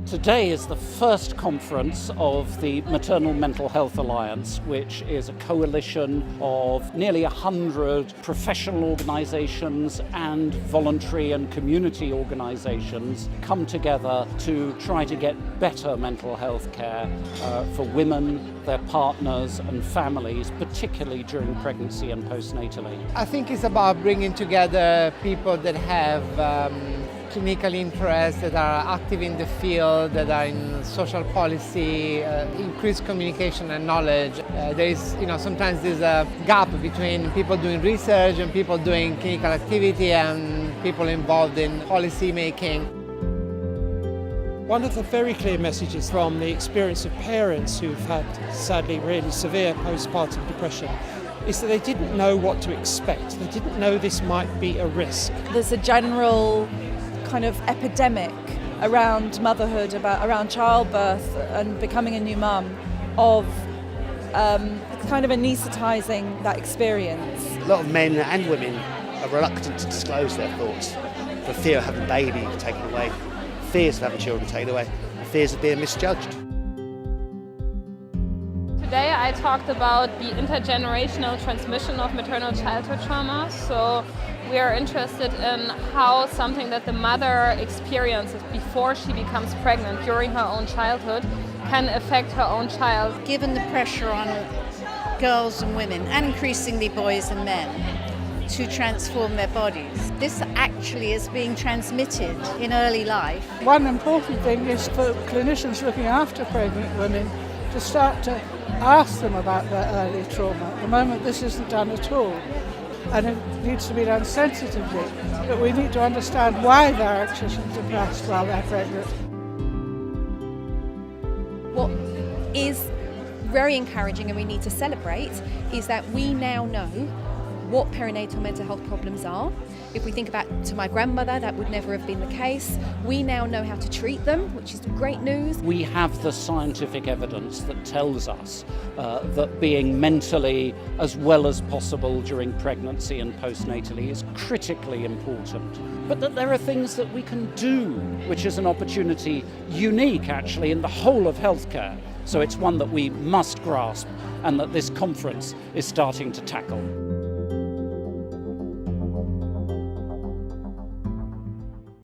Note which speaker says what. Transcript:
Speaker 1: Today is the first conference of the Maternal Mental Health Alliance, which is a coalition of nearly 100 professional organisations and voluntary and community organisations come together to try to get better mental health care for women, their partners and families, particularly during pregnancy and postnatally.
Speaker 2: I think it's about bringing together people that have clinical interests, that are active in the field, that are in social policy, increased communication and knowledge. Sometimes there's a gap between people doing research and people doing clinical activity and people involved in policy making.
Speaker 3: One of the very clear messages from the experience of parents who've had, sadly, really severe postpartum depression is that they didn't know what to expect. They didn't know this might be a risk.
Speaker 4: There's a general kind of epidemic around motherhood, around childbirth and becoming a new mum, of kind of anaesthetising that experience.
Speaker 5: A lot of men and women are reluctant to disclose their thoughts for fear of having a baby taken away, fears of having children taken away, fears of being misjudged.
Speaker 6: Today I talked about the intergenerational transmission of maternal childhood trauma. So we are interested in how something that the mother experiences before she becomes pregnant during her own childhood can affect her own child.
Speaker 7: Given the pressure on girls and women, and increasingly boys and men, to transform their bodies, this actually is being transmitted in early life.
Speaker 8: One important thing is for clinicians looking after pregnant women to start to ask them about their early trauma. At the moment this isn't done at all, and it needs to be done sensitively, but we need to understand why they're anxious and depressed while they're pregnant.
Speaker 9: What is very encouraging and we need to celebrate is that we now know what perinatal mental health problems are. If we think back to my grandmother, that would never have been the case. We now know how to treat them, which is great news.
Speaker 1: We have the scientific evidence that tells us that being mentally as well as possible during pregnancy and postnatally is critically important. But that there are things that we can do, which is an opportunity unique actually in the whole of healthcare. So it's one that we must grasp and that this conference is starting to tackle.